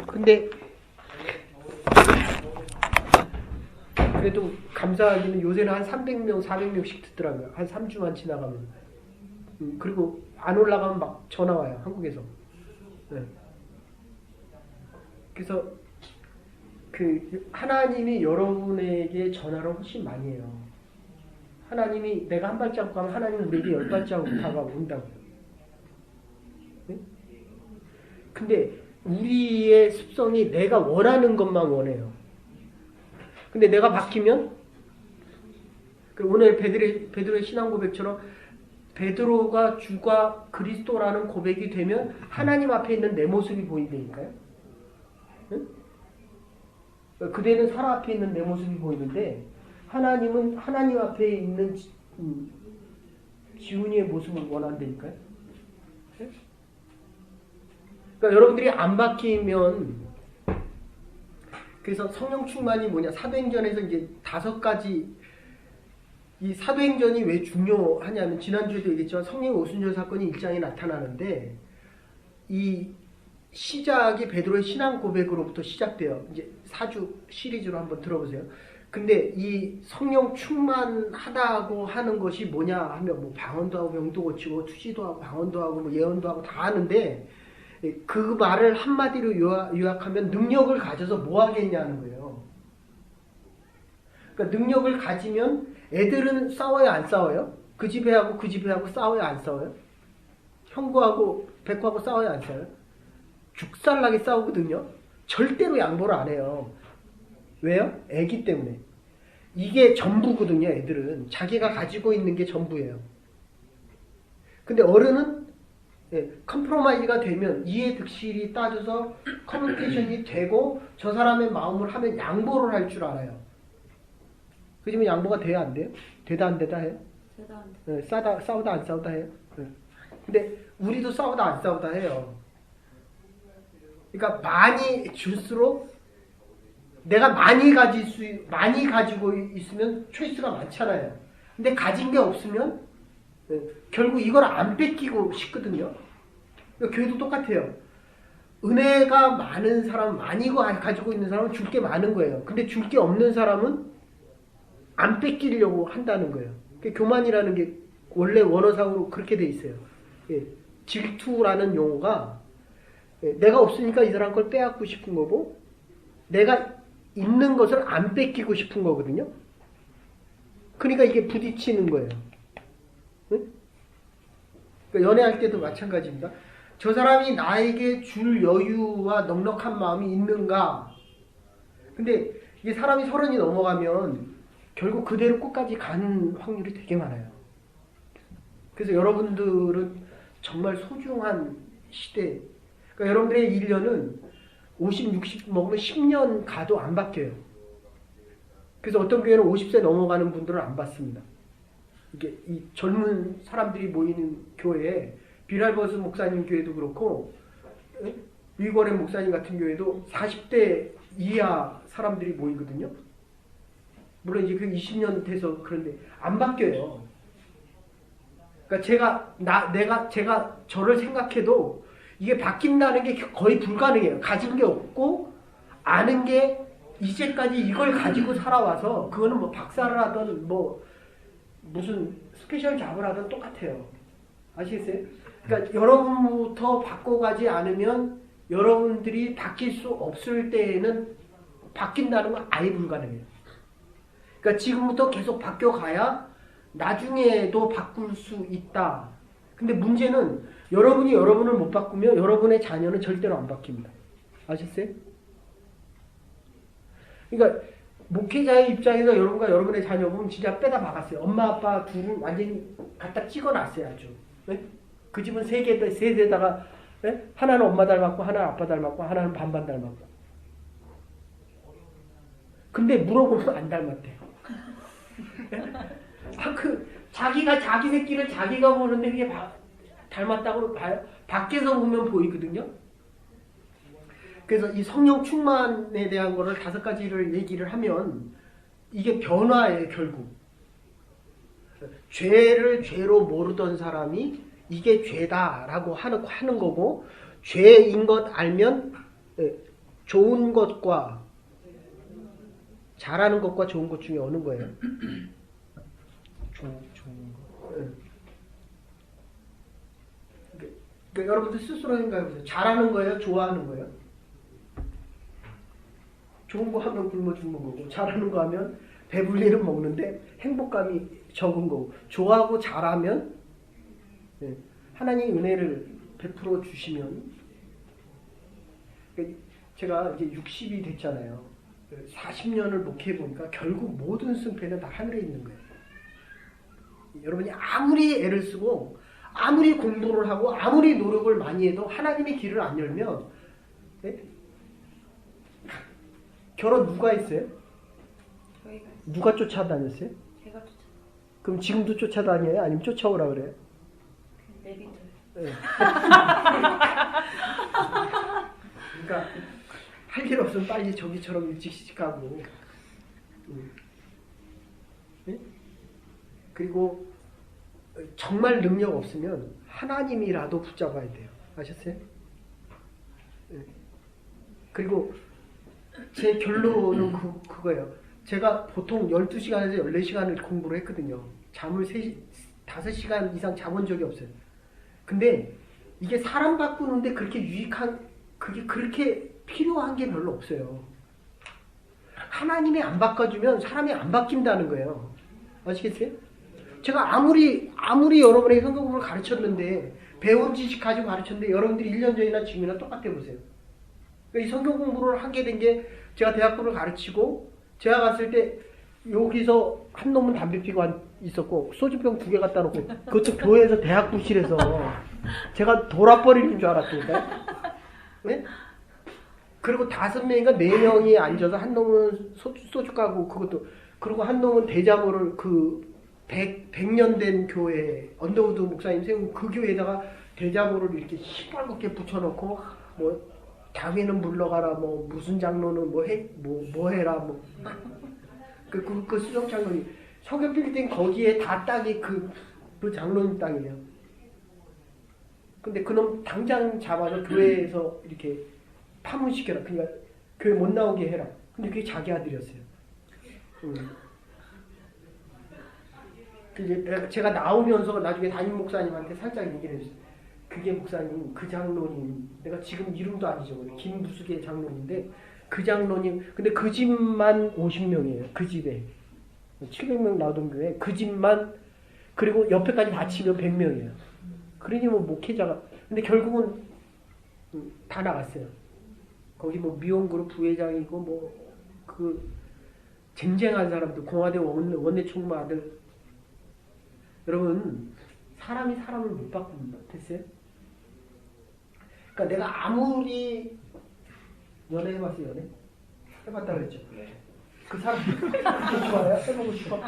근데 그래도 감사하기는 요새는 한 300명, 400명씩 듣더라고요. 한 3주만 지나가면. 그리고 안 올라가면 막 전화 와요. 한국에서. 네. 그래서 그 하나님이 여러분에게 전화를 훨씬 많이 해요. 하나님이 내가 한 발자국 가면 하나님은 우리에게 10발자국 다가온다고요. 네? 근데 우리의 습성이 내가 원하는 것만 원해요. 근데 내가 바뀌면 오늘 베드로의 신앙 고백처럼 베드로가 주가 그리스도라는 고백이 되면 하나님 앞에 있는 내 모습이 보인다니까요. 응? 그대는 사람 앞에 있는 내 모습이 보이는데 하나님은 하나님 앞에 있는 지훈이의 모습을 원한다니까요. 응? 그러니까 여러분들이 안 바뀌면 그래서 성령 충만이 뭐냐 사도행전에서 이제 5가지 이 사도행전이 왜 중요하냐면 지난주에도 얘기했지만 성령 오순절 사건이 1장에 나타나는데 이 시작이 베드로의 신앙 고백으로부터 시작돼요. 이제 4주 시리즈로 한번 들어보세요. 근데 이 성령 충만하다고 하는 것이 뭐냐 하면 뭐 방언도 하고 병도 고치고 투시도 하고 방언도 하고 뭐 예언도 하고 다 하는데 그 말을 한마디로 요약하면 능력을 가져서 뭐 하겠냐는 거예요. 그러니까 능력을 가지면 애들은 싸워요 안 싸워요? 그 집에 하고 그 집에 하고 싸워요 안 싸워요? 형부하고 백호하고 싸워요 안 싸워요? 죽살나게 싸우거든요. 절대로 양보를 안 해요. 왜요? 애기 때문에. 이게 전부거든요. 애들은 자기가 가지고 있는 게 전부예요. 근데 어른은 컴프로마이즈가 되면 이해득실이 따져서 커뮤니케이션이 되고 저 사람의 마음을 하면 양보를 할 줄 알아요. 그지만 양보가 돼야 안 돼요? 되다 안 되다 해요? 되다 안 돼. 싸우다 안 싸우다 해요? 근데 우리도 싸우다 안 싸우다 해요. 그러니까 많이 줄수록 내가 많이 가지고 있으면 초이스가 많잖아요. 근데 가진 게 없으면 결국 이걸 안 뺏기고 싶거든요. 그러니까 교회도 똑같아요. 은혜가 많은 사람, 많이 가지고 있는 사람은 줄 게 많은 거예요. 근데 줄 게 없는 사람은 안 뺏기려고 한다는 거예요. 교만이라는 게 원래 원어상으로 그렇게 돼 있어요. 질투라는 용어가 내가 없으니까 이 사람 걸 빼앗고 싶은 거고 내가 있는 것을 안 뺏기고 싶은 거거든요. 그러니까 이게 부딪히는 거예요. 응? 그러니까 연애할 때도 마찬가지입니다. 저 사람이 나에게 줄 여유와 넉넉한 마음이 있는가? 근데 이게 사람이 30이 넘어가면 결국 그대로 끝까지 가는 확률이 되게 많아요. 그래서 여러분들은 정말 소중한 시대. 그러니까 여러분들의 1년은 50, 60 먹으면 10년 가도 안 바뀌어요. 그래서 어떤 교회는 50세 넘어가는 분들은 안 받습니다. 이게 이 젊은 사람들이 모이는 교회에 빌알버스 목사님 교회도 그렇고 위거레 목사님 같은 교회도 40대 이하 사람들이 모이거든요. 물론 이제 그 20년 돼서 그런데 안 바뀌어요. 그러니까 제가 저를 생각해도 이게 바뀐다는 게 거의 불가능해요. 가진 게 없고 아는 게 이제까지 이걸 가지고 살아와서 그거는 뭐 박사를 하든 뭐 무슨 스페셜 잡을 하든 똑같아요. 아시겠어요? 그러니까 여러분부터 바꿔가지 않으면 여러분들이 바뀔 수 없을 때에는 바뀐다는 건 아예 불가능해요. 그러니까 지금부터 계속 바뀌어가야 나중에도 바꿀 수 있다. 근데 문제는 여러분이 여러분을 못 바꾸면 여러분의 자녀는 절대로 안 바뀝니다. 아셨어요? 그러니까 목회자의 입장에서 여러분과 여러분의 자녀 보면 진짜 빼다 박았어요. 엄마 아빠 둘을 완전히 갖다 찍어놨어요. 아주. 네? 그 집은 셋에다가 네? 하나는 엄마 닮았고 하나는 아빠 닮았고 하나는 반반 닮았고. 근데 물어보면 안 닮았대요. 자기가 자기 새끼를 자기가 보는데 그게 닮았다고 봐요? 밖에서 보면 보이거든요. 그래서 이 성령 충만에 대한 거를 5가지를 얘기를 하면 이게 변화예요, 결국. 죄를 죄로 모르던 사람이 이게 죄다라고 하는 거고 죄인 것 알면 예, 좋은 것과 잘하는 것과 좋은 것 중에 어느 거예요? 좋은 거. 예. 그러니까 여러분들 스스로 생각해보세요. 잘하는 거예요? 좋아하는 거예요? 좋은 거 하면 굶어 죽는 거고, 잘하는 거 하면 배불리는 먹는데 행복감이 적은 거고, 좋아하고 잘하면 예, 하나님의 은혜를 베풀어 주시면, 그러니까 제가 이제 60이 됐잖아요. 40년을 목회해 보니까 결국 모든 승패는 다 하늘에 있는 거예요. 여러분이 아무리 애를 쓰고 아무리 공부를 하고 아무리 노력을 많이 해도 하나님의 길을 안 열면, 네? 결혼 누가 했어요? 저희가 했어요. 누가 쫓아다녔어요? 제가 쫓아. 그럼 지금도 쫓아다녀요? 아니면 쫓아오라 그래요? 내비들. 네. 그러니까 할 일 없으면 빨리 저기처럼 일찍 시집가고, 네? 그리고 정말 능력 없으면 하나님이라도 붙잡아야 돼요. 아셨어요? 네. 그리고 제 결론은 그거예요. 제가 보통 12시간에서 14시간을 공부를 했거든요. 잠을 5시간 이상 자본 적이 없어요. 근데 이게 사람 바꾸는데 그렇게 그게 그렇게 필요한 게 별로 없어요. 하나님이 안 바꿔주면 사람이 안 바뀐다는 거예요. 아시겠어요? 제가 아무리 여러분에게 성경 공부를 가르쳤는데, 배운 지식 가지고 가르쳤는데 여러분들이 1년 전이나 지금이나 똑같아 보세요. 그러니까 이 성경 공부를 하게 된 게, 제가 대학교를 가르치고 제가 갔을 때 여기서 한 놈은 담배 피고 있었고 소주병 2개 갖다 놓고, 그것도 교회에서 대학부실에서 제가 돌아버리는 줄 알았다니까요. 네? 그리고 5명인가 4명이 앉아서 한 놈은 소주 까고, 그것도, 그리고 한 놈은 대자보를 100년 된 교회, 언더우드 목사님 세운 그 교회에다가 대자보를 이렇게 시뻘겋게 붙여놓고, 뭐, 당회는 물러가라, 뭐, 무슨 장로는 뭐 해라, 그 수정 장로님. 성경 빌딩 거기에 다 땅이 그 장로님 땅이에요. 근데 그놈 당장 잡아서 교회에서 이렇게 파문시켜라. 그러니까 교회 못 나오게 해라. 근데 그게 자기 아들이었어요. 제가 나오면서 나중에 담임 목사님한테 살짝 얘기를 했어요. 그게 목사님, 그 장로님, 내가 지금 이름도 안 잊어버려요. 김부숙의 장로님인데, 그 장로님, 근데 그 집만 50명이에요. 그 집에. 700명 나오던 교회, 그 집만, 그리고 옆에까지 다 치면 100명이에요. 그러니 뭐 목회자가, 근데 결국은 다 나갔어요. 거기 뭐 미용그룹 부회장이고, 뭐, 쟁쟁한 사람들, 공화대 원내 총무 아들. 여러분, 사람이 사람을 못 바꿉니다. 됐어요? 그러니까 내가 아무리 연애해봤어요, 연애? 해봤다 그랬죠? 네. 그 사람 그렇게 좋아요? 해보고 싶어?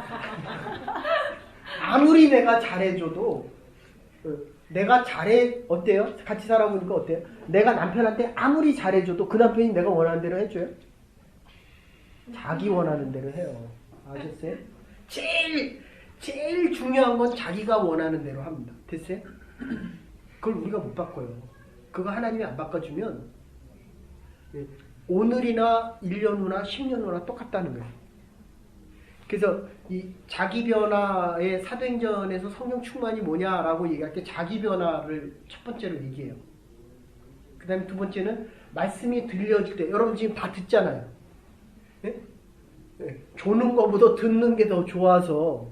아무리 내가 잘해줘도, 내가 어때요? 같이 살아보니까 어때요? 내가 남편한테 아무리 잘해줘도 그 남편이 내가 원하는 대로 해줘요? 자기 원하는 대로 해요. 아셨어요? 제일 중요한 건 자기가 원하는 대로 합니다. 됐어요? 그걸 우리가 못 바꿔요. 그거 하나님이 안 바꿔주면 오늘이나 1년 후나 10년 후나 똑같다는 거예요. 그래서 이 자기 변화의 사도행전에서 성령 충만이 뭐냐라고 얘기할 때 자기 변화를 첫 번째로 얘기해요. 그 다음에 두 번째는 말씀이 들려질 때, 여러분 지금 다 듣잖아요. 네? 네. 조는 것보다 듣는 게 더 좋아서.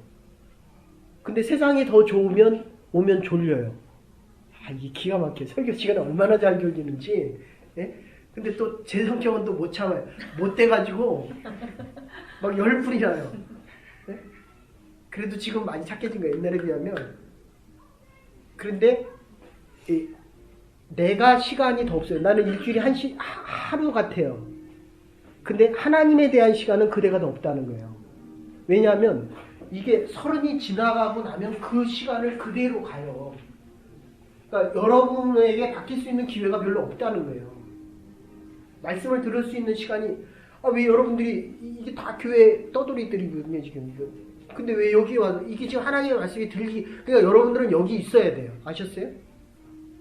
근데 세상이 더 좋으면 오면 졸려요. 이게 기가 막혀요. 설교 시간에 얼마나 잘 졸리는지. 예? 근데 또 제 성격은 또 못 참아요. 못 돼가지고 막 열불이 나요. 예? 그래도 지금 많이 착해진 거예요. 옛날에 비하면. 그런데 내가 시간이 더 없어요. 나는 일주일에 하루 같아요. 근데 하나님에 대한 시간은 그대가 더 없다는 거예요. 왜냐하면 이게 30이 지나가고 나면 그 시간을 그대로 가요. 그러니까 여러분에게 바뀔 수 있는 기회가 별로 없다는 거예요. 말씀을 들을 수 있는 시간이, 왜 여러분들이 이게 다 교회 떠돌이들이거든요 지금. 근데 왜 여기 와서 이게 지금 하나님의 말씀이 그러니까 여러분들은 여기 있어야 돼요. 아셨어요?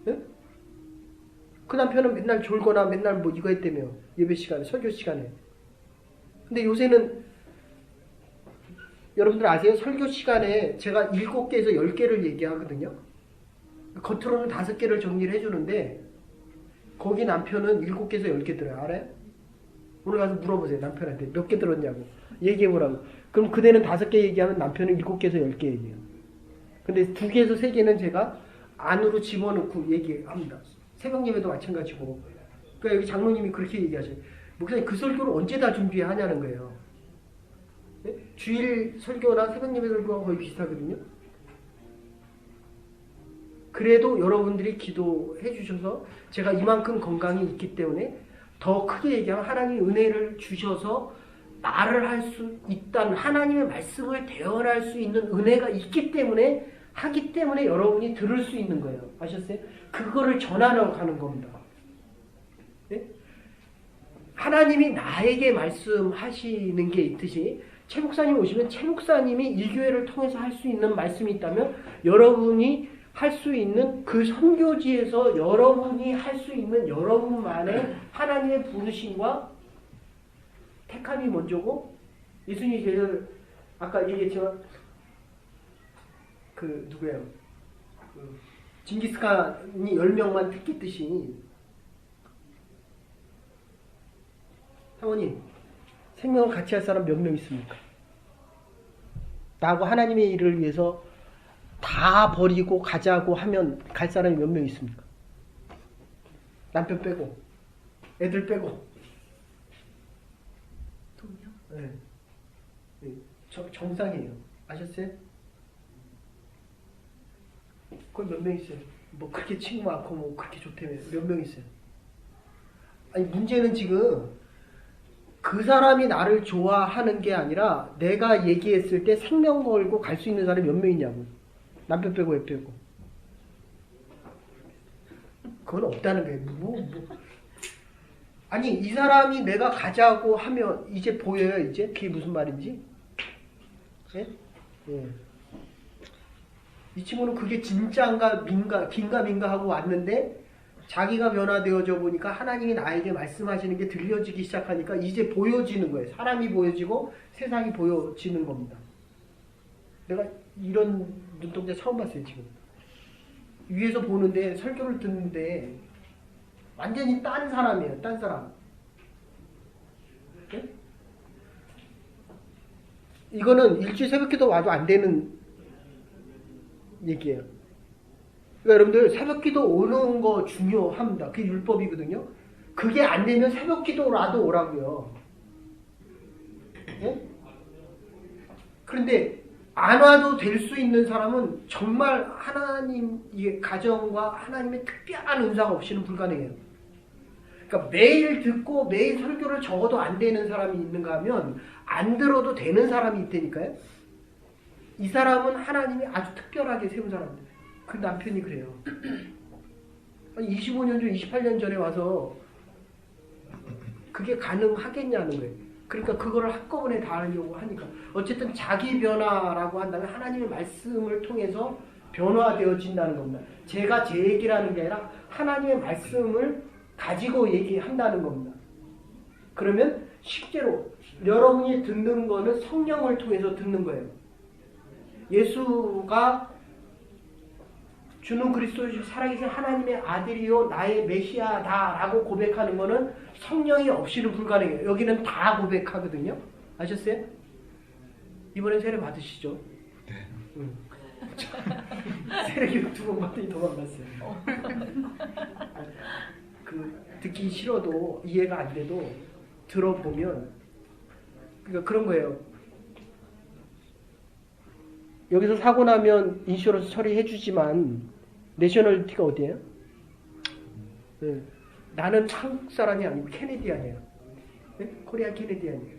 네? 그 남편은 맨날 졸거나 맨날 뭐 이거 했다며. 예배 시간에, 설교 시간에. 근데 요새는 여러분들 아세요? 설교 시간에 제가 7개에서 10개를 얘기하거든요. 겉으로는 5개를 정리를 해주는데 거기 남편은 7개에서 10개 들어요. 알아요? 오늘 가서 물어보세요. 남편한테 몇 개 들었냐고. 얘기해보라고. 그럼 그대는 5개 얘기하면 남편은 7개에서 10개 얘기해요. 근데 2개에서 3개는 제가 안으로 집어넣고 얘기합니다. 새벽 예배도 마찬가지고. 그러니까 여기 장로님이 그렇게 얘기하셔요. 목사님 그 설교를 언제 다 준비하냐는 거예요. 네? 주일 설교나 새벽 예배 설교가 거의 비슷하거든요. 그래도 여러분들이 기도해 주셔서 제가 이만큼 건강이 있기 때문에 더 크게 얘기하면 하나님이 은혜를 주셔서 말을 할 수 있다는 하나님의 말씀을 대언할 수 있는 은혜가 있기 때문에 하기 때문에 여러분이 들을 수 있는 거예요. 아셨어요? 그거를 전하러 가는 겁니다. 네? 하나님이 나에게 말씀하시는 게 있듯이 최 목사님 오시면 최 목사님이 이 교회를 통해서 할 수 있는 말씀이 있다면 여러분이 할 수 있는 그 선교지에서 여러분이 할 수 있는 여러분만의 하나님의 부르심과 택함이 먼저고 예수님이 제자들 아까 얘기했지만 그 누구예요? 그 징기스칸이 10명만 택했듯이 사모님 생명을 같이 할 사람 몇 명 있습니까? 나하고 하나님의 일을 위해서 다 버리고 가자고 하면 갈 사람이 몇 명 있습니까? 남편 빼고 애들 빼고 돈요? 네. 네. 정상이에요. 아셨어요? 거기 몇 명 있어요? 뭐 그렇게 친구 많고 뭐 그렇게 좋다며 몇 명 있어요? 아니 문제는 지금 그 사람이 나를 좋아하는 게 아니라 내가 얘기했을 때 생명 걸고 갈 수 있는 사람이 몇 명 있냐고. 남편 빼고 애 빼고. 그건 없다는 거예요. 아니 이 사람이 내가 가자고 하면 이제 보여요. 이제 그게 무슨 말인지. 예? 예. 이 친구는 그게 진짜인가 긴가 민가 하고 왔는데 자기가 변화되어져 보니까 하나님이 나에게 말씀하시는 게 들려지기 시작하니까 이제 보여지는 거예요. 사람이 보여지고 세상이 보여지는 겁니다. 내가 이런 눈동자 처음 봤어요. 지금 위에서 보는데 설교를 듣는데 완전히 딴 사람이에요. 딴 사람. 네? 이거는 일주일 새벽기도 와도 안 되는 얘기예요. 그러니까 여러분들 새벽기도 오는 거 중요합니다. 그게 율법이거든요. 그게 안 되면 새벽기도라도 오라고요. 네? 그런데 안 와도 될 수 있는 사람은 정말 하나님의 가정과 하나님의 특별한 은사가 없이는 불가능해요. 그러니까 매일 듣고 매일 설교를 적어도 안 되는 사람이 있는가 하면 안 들어도 되는 사람이 있다니까요. 이 사람은 하나님이 아주 특별하게 세운 사람입니다. 그 남편이 그래요. 25년 전, 28년 전에 와서 그게 가능하겠냐는 거예요. 그러니까 그거를 한꺼번에 다 하려고 하니까 어쨌든 자기 변화라고 한다면 하나님의 말씀을 통해서 변화되어진다는 겁니다. 제가 제 얘기를 하는 게 아니라 하나님의 말씀을 가지고 얘기한다는 겁니다. 그러면 실제로 여러분이 듣는 거는 성령을 통해서 듣는 거예요. 예수가 주는 그리스도이시고 살아계신 하나님의 아들이요 나의 메시아다라고 고백하는 거는 성령이 없이는 불가능해요. 여기는 다 고백하거든요. 아셨어요? 이번엔 세례 받으시죠? 네. 응. 세례 교육 2번 받더니 도망갔어요. 듣기 싫어도 이해가 안 돼도 들어보면 그러니까 그런 거예요. 여기서 사고 나면 인슈런스 처리해주지만 내셔널리티가 어디예요? 네. 나는 한국 사람이 아니고 캐네디안이에요. 네? 코리아 캐네디안이에요.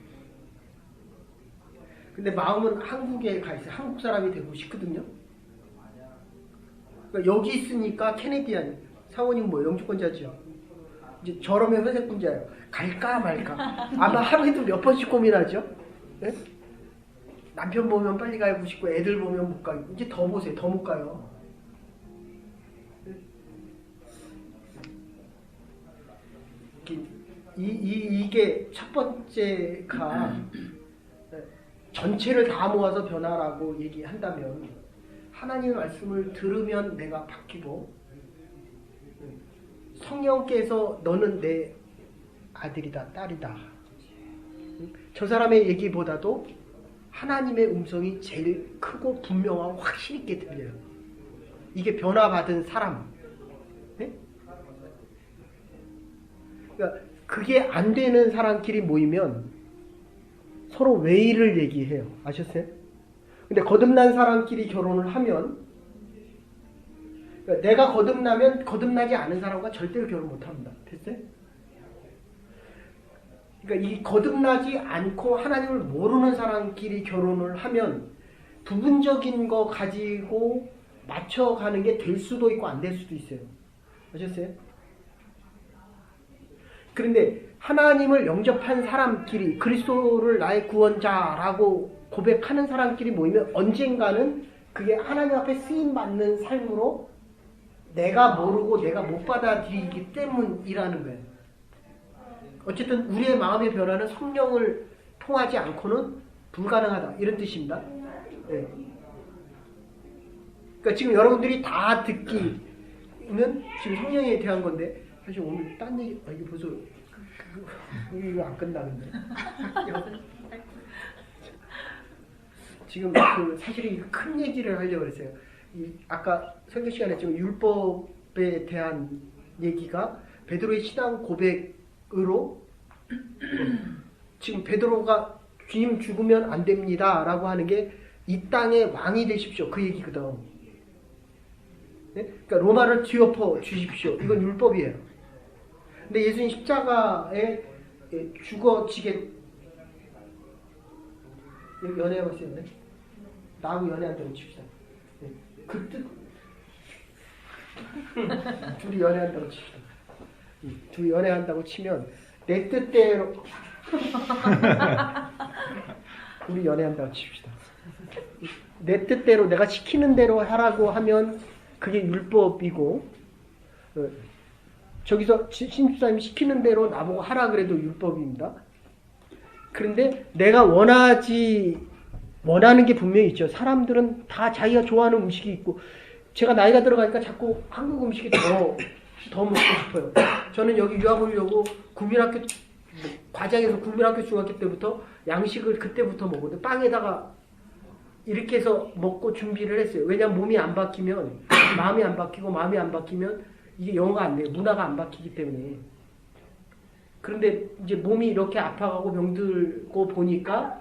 근데 마음은 한국에 가 있어요. 한국 사람이 되고 싶거든요. 그러니까 여기 있으니까 캐네디안. 사모님 뭐 영주권자죠. 이제 저러면 회색분자예요. 갈까 말까. 아마 하루에도 몇 번씩 고민하죠. 네? 남편 보면 빨리 가고 싶고 애들 보면 못 가고 이제 더 보세요. 더 못 가요. 이게 첫 번째가 전체를 다 모아서 변화라고 얘기한다면 하나님의 말씀을 들으면 내가 바뀌고 성령께서 너는 내 아들이다 딸이다. 저 사람의 얘기보다도 하나님의 음성이 제일 크고 분명하고 확실 있게 들려요. 이게 변화받은 사람. 네? 그러니까 그게 안 되는 사람끼리 모이면 서로 왜일을 얘기해요. 아셨어요? 근데 거듭난 사람끼리 결혼을 하면 그러니까 내가 거듭나면 거듭나지 않은 사람과 절대로 결혼 못합니다. 됐어요? 그러니까 이 거듭나지 않고 하나님을 모르는 사람끼리 결혼을 하면 부분적인 거 가지고 맞춰가는 게 될 수도 있고 안 될 수도 있어요. 아셨어요? 그런데 하나님을 영접한 사람끼리 그리스도를 나의 구원자라고 고백하는 사람끼리 모이면 언젠가는 그게 하나님 앞에 쓰임받는 삶으로 내가 모르고 내가 못 받아들이기 때문이라는 거예요. 어쨌든 우리의 마음의 변화는 성령을 통하지 않고는 불가능하다. 이런 뜻입니다. 네. 그러니까 지금 여러분들이 다 듣기는 지금 성령에 대한 건데 사실 오늘 딴 얘기 이게 벌써 이거 안 끝나는데 지금 그 사실 큰 얘기를 하려고 그랬어요. 아까 설교 시간에 지금 율법에 대한 얘기가 베드로의 신앙 고백으로 지금 베드로가 주님 죽으면 안 됩니다 라고 하는 게 이 땅의 왕이 되십시오 그 얘기거든. 네? 그러니까 로마를 뒤엎어 주십시오. 이건 율법이에요. 근데 예수님 십자가에 죽어지게 연애해봤어요. 네? 나하고 연애한다고 칩시다. 네. 그 뜻 둘이 연애한다고 칩시다. 둘이 연애한다고 치면 내 뜻대로 우리 연애한다고 칩시다. 내 뜻대로 내가 시키는 대로 하라고 하면 그게 율법이고 저기서 신주사님이 시키는 대로 나보고 하라 그래도 율법입니다. 그런데 내가 원하는 게 분명히 있죠. 사람들은 다 자기가 좋아하는 음식이 있고 제가 나이가 들어가니까 자꾸 한국 음식이 더 먹고 싶어요. 저는 여기 유학 오려고 국민학교 과장에서 국민학교 중학교 때부터 양식을 그때부터 먹거든요. 빵에다가 이렇게 해서 먹고 준비를 했어요. 왜냐하면 몸이 안 바뀌면 마음이 안 바뀌고 마음이 안 바뀌면 이게 영어가 안 돼요. 문화가 안 바뀌기 때문에. 그런데 이제 몸이 이렇게 아파가고 병들고 보니까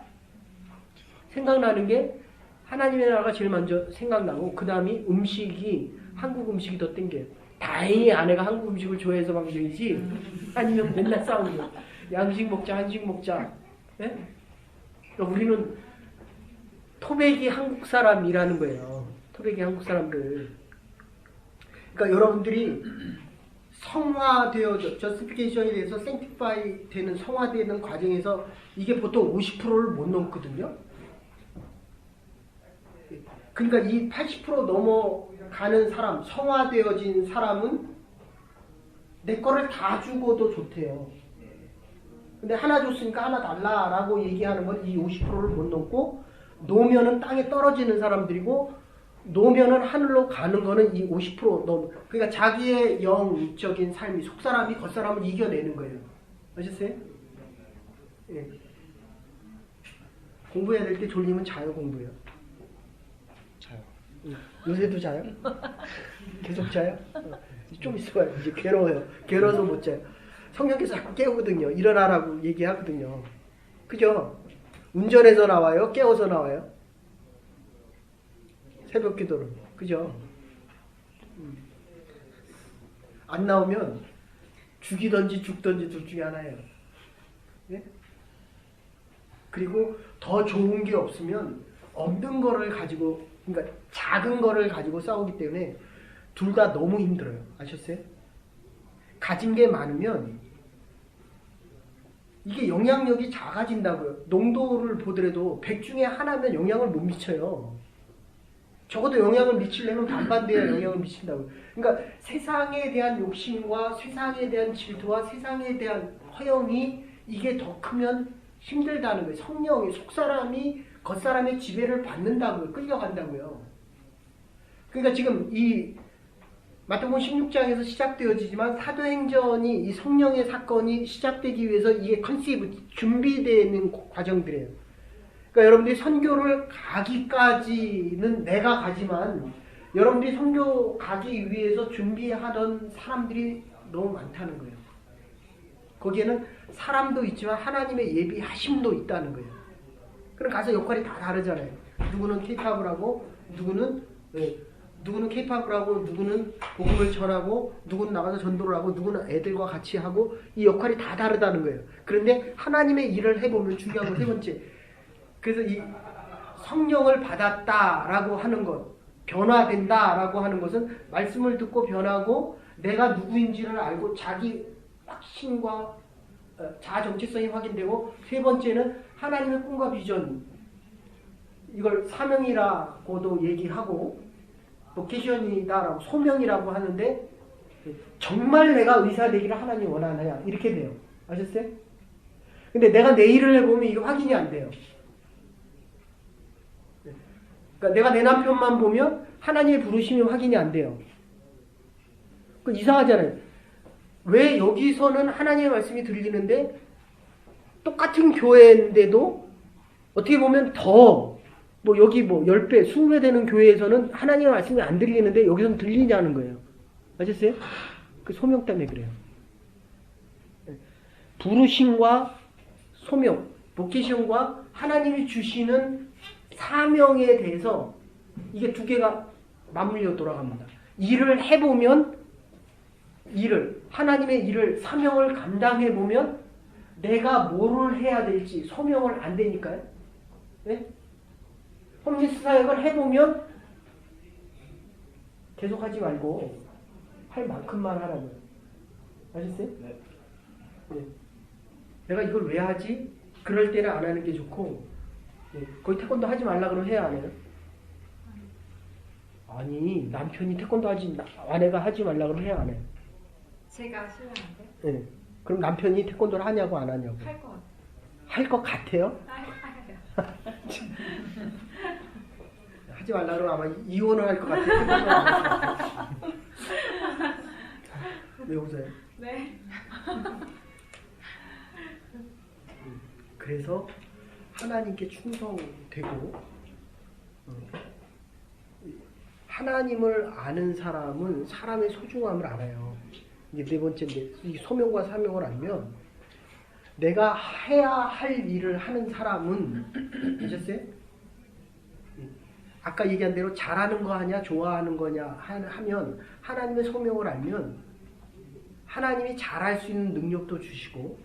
생각나는 게 하나님의 나라가 제일 먼저 생각나고 그 다음이 음식이 한국 음식이 더 땡겨요. 다행히 아내가 한국 음식을 좋아해서 방송이지 아니면 맨날 싸우고 양식 먹자 한식 먹자. 네? 그러니까 우리는 토백이 한국 사람이라는 거예요. 토백이 한국 사람들. 그러니까 여러분들이 성화되어져 저스티피케이션에 대해서 생티파이 되는 성화되는 과정에서 이게 보통 50%를 못 넘거든요. 그러니까 이 80% 넘어가는 사람, 성화되어진 사람은 내 거를 다 주고도 좋대요. 근데 하나 줬으니까 하나 달라라고 얘기하는 건 이 50%를 못 넘고 노면은 땅에 떨어지는 사람들이고 노면은 하늘로 가는 거는 이 50% 넘. 그러니까 자기의 영적인 삶이 속사람이 겉사람을 이겨내는 거예요. 아셨어요? 예. 공부해야 될 때 졸리면 자요 공부해요. 자요. 요새도 자요? 계속 자요? 좀 있어봐요. 이제 괴로워요. 괴로워서 못 자요. 성령께서 자꾸 깨우거든요. 일어나라고 얘기하거든요. 그죠? 운전해서 나와요? 깨워서 나와요? 새벽 기도를. 그죠? 안 나오면 죽이든지 죽든지 둘 중에 하나예요. 예? 그리고 더 좋은 게 없으면 없는 거를 가지고, 그러니까 작은 거를 가지고 싸우기 때문에 둘 다 너무 힘들어요. 아셨어요? 가진 게 많으면 이게 영향력이 작아진다고요. 농도를 보더라도 100 중에 하나면 영향을 못 미쳐요. 적어도 영향을 미치려면 반반 돼야 영향을 미친다고요. 그러니까 세상에 대한 욕심과 세상에 대한 질투와 세상에 대한 허영이 이게 더 크면 힘들다는 거예요. 성령이 속사람이 겉사람의 지배를 받는다고요. 끌려간다고요. 그러니까 지금 이 마태복음 16장에서 시작되어지지만 사도행전이 이 성령의 사건이 시작되기 위해서 이게 컨시브 준비되는 과정들이에요. 그러니까 여러분들이 선교를 가기까지는 내가 가지만 여러분들이 선교 가기 위해서 준비하던 사람들이 너무 많다는 거예요. 거기에는 사람도 있지만 하나님의 예비하심도 있다는 거예요. 그럼 가서 역할이 다 다르잖아요. 누구는 케이팝을 하고 누구는 케이팝을 하고 누구는 복음을 전하고 누구는 나가서 전도를 하고 누구는 애들과 같이 하고 이 역할이 다 다르다는 거예요. 그런데 하나님의 일을 해보면 중요한 건 세 번째. 그래서 이 성령을 받았다라고 하는 것, 변화된다라고 하는 것은 말씀을 듣고 변하고 내가 누구인지를 알고 자기 확신과 자아 정체성이 확인되고 세 번째는 하나님의 꿈과 비전 이걸 사명이라고도 얘기하고 보케이션이다라고 소명이라고 하는데 정말 내가 의사 되기를 하나님이 원하느냐 이렇게 돼요. 아셨어요? 근데 내가 내 일을 해보면 이게 확인이 안 돼요. 그러니까 내가 내 남편만 보면 하나님의 부르심이 확인이 안 돼요. 그 이상하잖아요. 왜 여기서는 하나님의 말씀이 들리는데 똑같은 교회인데도 어떻게 보면 더 뭐 여기 뭐 10배, 20배 되는 교회에서는 하나님의 말씀이 안 들리는데 여기서는 들리냐는 거예요. 아셨어요? 그 소명 때문에 그래요. 부르심과 소명, 보케이션과 하나님이 주시는 사명에 대해서 이게 두 개가 맞물려 돌아갑니다. 일을 해보면 하나님의 일을 사명을 감당해보면 내가 뭐를 해야 될지 소명을 안 되니까요. 네? 홈리스 사역을 해보면 계속 하지 말고 할 만큼만 하라고요. 아셨어요? 네. 네. 내가 이걸 왜 하지? 그럴 때는 안 하는 게 좋고 네. 거의 태권도 하지 말라 그러면 해야 안 해요? 아니 남편이 태권도 하지 아내가 하지 말라 그러면 해야 안 해요? 제가 싫어하는데? 네. 그럼 남편이 태권도를 하냐고 안 하냐고? 할 것 같아요. 할 것 같아요? 해요. 하지 말라 그러면 아마 이혼을 할 것 같아요. 태권도를 안 할 것 같아요. 왜 웃어요? 네. 그래서 하나님께 충성되고 하나님을 아는 사람은 사람의 소중함을 알아요. 이게 네 번째인데 이 소명과 사명을 알면 내가 해야 할 일을 하는 사람은 아셨어요? 아까 얘기한 대로 잘하는 거 하냐 좋아하는 거냐 하면 하나님의 소명을 알면 하나님이 잘할 수 있는 능력도 주시고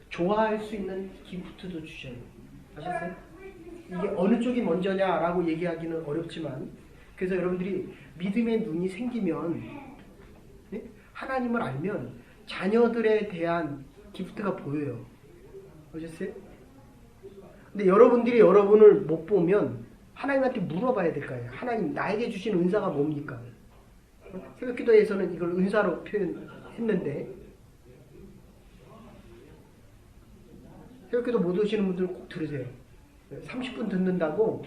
좋아할 수 있는 기프트도 주셔요. 아셨어요? 이게 어느 쪽이 먼저냐라고 얘기하기는 어렵지만 그래서 여러분들이 믿음의 눈이 생기면 네? 하나님을 알면 자녀들에 대한 기프트가 보여요. 아셨어요? 근데 여러분들이 여러분을 못 보면 하나님한테 물어봐야 될 거예요. 하나님 나에게 주신 은사가 뭡니까? 새벽기도에서는 이걸 은사로 표현했는데 새벽기도 못 오시는 분들은 꼭 들으세요. 30분 듣는다고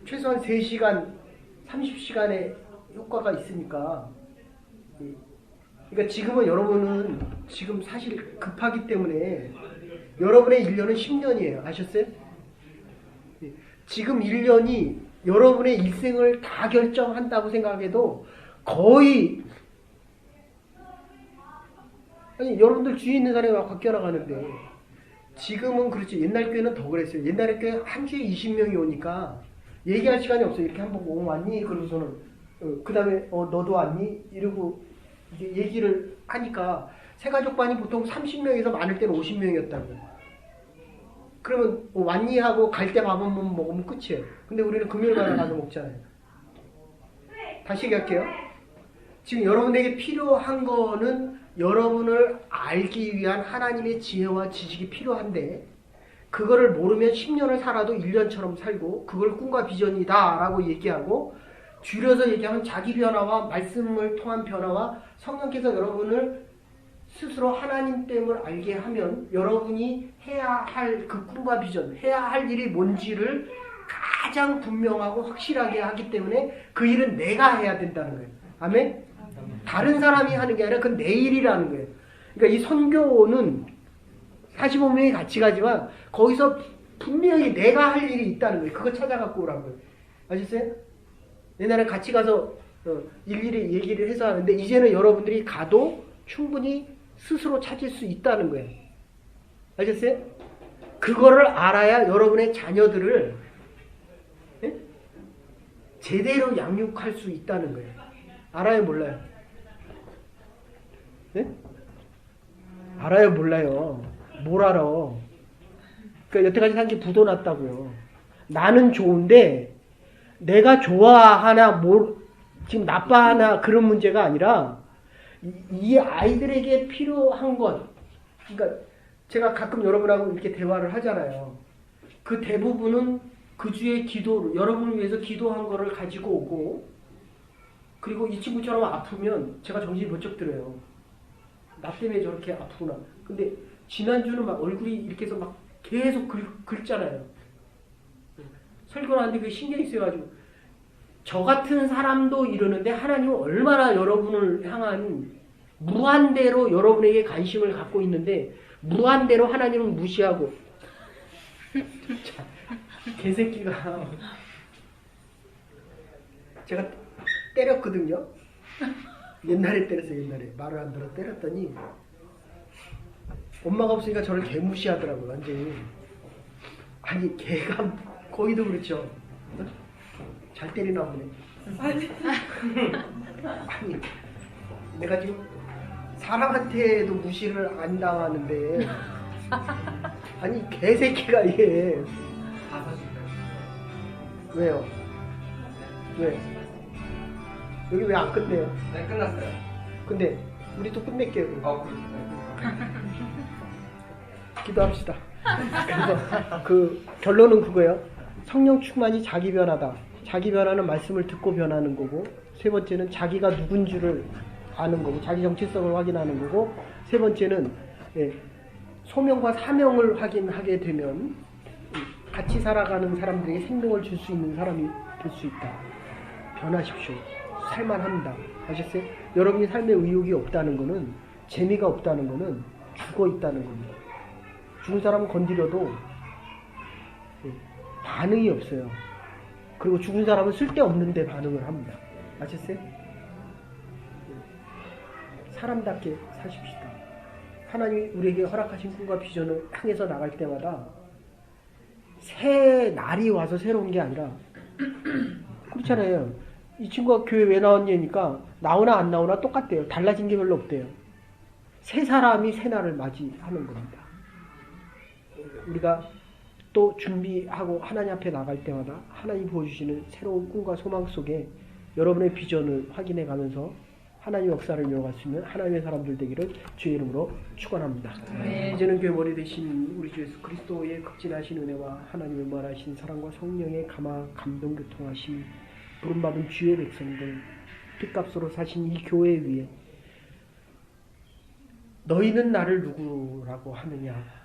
최소한 3시간, 30시간의 효과가 있으니까 그러니까 지금은 여러분은 지금 사실 급하기 때문에 여러분의 1년은 10년이에요. 아셨어요? 지금 1년이 여러분의 일생을 다 결정한다고 생각해도 거의 아니 여러분들 주위에 있는 사람이 막 바뀌어 나가는데 지금은 그렇지 옛날 교회는 더 그랬어요. 옛날에 교회 한 주에 20명이 오니까 얘기할 시간이 없어요. 이렇게 한번 보고 왔니? 그러고서는 그 다음에 너도 왔니? 이러고 이게 얘기를 하니까 새가족반이 보통 30명에서 많을 때는 50명이었다고. 그러면 왔니? 하고 갈 때 밥 한 번 먹으면 끝이에요. 근데 우리는 금요일마다 가서 먹잖아요. 다시 얘기할게요. 지금 여러분에게 필요한 거는 여러분을 알기 위한 하나님의 지혜와 지식이 필요한데 그거를 모르면 10년을 살아도 1년처럼 살고 그걸 꿈과 비전이다 라고 얘기하고 줄여서 얘기하면 자기 변화와 말씀을 통한 변화와 성령께서 여러분을 스스로 하나님됨을 알게 하면 여러분이 해야 할 그 꿈과 비전, 해야 할 일이 뭔지를 가장 분명하고 확실하게 하기 때문에 그 일은 내가 해야 된다는 거예요. 아멘? 다른 사람이 하는 게 아니라 그건 내 일이라는 거예요. 그러니까 이 선교는 45명이 같이 가지만 거기서 분명히 내가 할 일이 있다는 거예요. 그거 찾아갖고 오라는 거예요. 아셨어요? 옛날에 같이 가서 일일이 얘기를 해서 하는데 이제는 여러분들이 가도 충분히 스스로 찾을 수 있다는 거예요. 아셨어요? 그거를 알아야 여러분의 자녀들을 제대로 양육할 수 있다는 거예요. 알아요, 몰라요? 네? 알아요, 몰라요? 뭘 알아? 그러니까 여태까지 산 게 부도 났다고요. 나는 좋은데 내가 좋아하나 지금 나빠하나 그런 문제가 아니라 이 아이들에게 필요한 것, 그러니까 제가 가끔 여러분하고 이렇게 대화를 하잖아요. 그 대부분은 그 주의 기도를, 여러분을 위해서 기도한 거를 가지고 오고, 그리고 이 친구처럼 아프면 제가 정신이 번쩍 들어요. 나 때문에 저렇게 아프구나. 근데 지난주는 막 얼굴이 이렇게 해서 막 계속 긁잖아요. 설교를 하는데 그게 신경이 쓰여가지고. 저 같은 사람도 이러는데 하나님은 얼마나 여러분을 향한 무한대로 여러분에게 관심을 갖고 있는데 무한대로 하나님은 무시하고 자, 개새끼가 제가 때렸거든요. 옛날에 때렸어요. 옛날에 말을 안 들어 때렸더니 엄마가 없으니까 저를 개무시하더라고요. 완전히. 아니 개가 거기도 그렇죠. 잘 때리나 보네. 아니 내가 지금 사람한테도 무시를 안 당하는데 아니 개새끼가 이게 왜요? 왜? 여기 왜 안 끝내요? 네, 끝났어요. 근데 우리 또 끝낼게요. 그렇죠. 기도합시다. 그래서 그 결론은 그거예요. 성령 충만이 자기 변화다. 자기 변화는 말씀을 듣고 변하는 거고, 세 번째는 자기가 누군 줄을 아는 거고, 자기 정체성을 확인하는 거고, 세 번째는 소명과 사명을 확인하게 되면 같이 살아가는 사람들에게 생명을 줄 수 있는 사람이 될 수 있다. 변하십시오. 살만합니다. 아셨어요? 여러분이 삶에 의욕이 없다는 거는, 재미가 없다는 거는 죽어 있다는 겁니다. 죽은 사람은 건드려도 반응이 없어요. 그리고 죽은 사람은 쓸데없는데 반응을 합니다. 아셨어요? 사람답게 사십시다. 하나님이 우리에게 허락하신 꿈과 비전을 향해서 나갈 때마다 새 날이 와서 새로운 게 아니라 그렇잖아요. 이 친구가 교회 왜 나왔냐니까 나오나 안 나오나 똑같대요. 달라진 게 별로 없대요. 새 사람이 새 날을 맞이하는 겁니다. 우리가 또 준비하고 하나님 앞에 나갈 때마다 하나님 보여주시는 새로운 꿈과 소망 속에 여러분의 비전을 확인해 가면서 하나님의 역사를 이어갈 수 있는 하나님의 사람들 되기를 주의 이름으로 축원합니다. 이제는 교회 머리 되신 우리 주 예수 그리스도의 극진하신 은혜와 하나님의 무한하신 사랑과 성령의 감동 교통하심 부름받은 주의 백성들 핏값으로 사신 이 교회 위에 너희는 나를 누구라고 하느냐?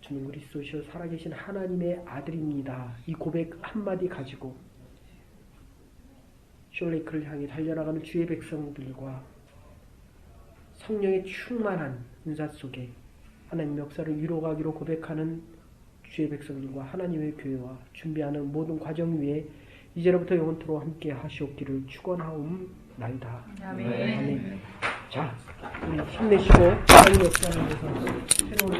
주는 그리스도시여 살아계신 하나님의 아들입니다. 이 고백 한마디 가지고 숄레이크를 향해 달려나가는 주의 백성들과 성령의 충만한 은사 속에 하나님의 역사를 이루어가기로 고백하는 주의 백성들과 하나님의 교회와 준비하는 모든 과정 위에 이제로부터 영원토록 함께 하시옵기를 축원하옵나이다. 아멘. 자, 우리 힘내시고 하나님의 역사를 위해서 새로운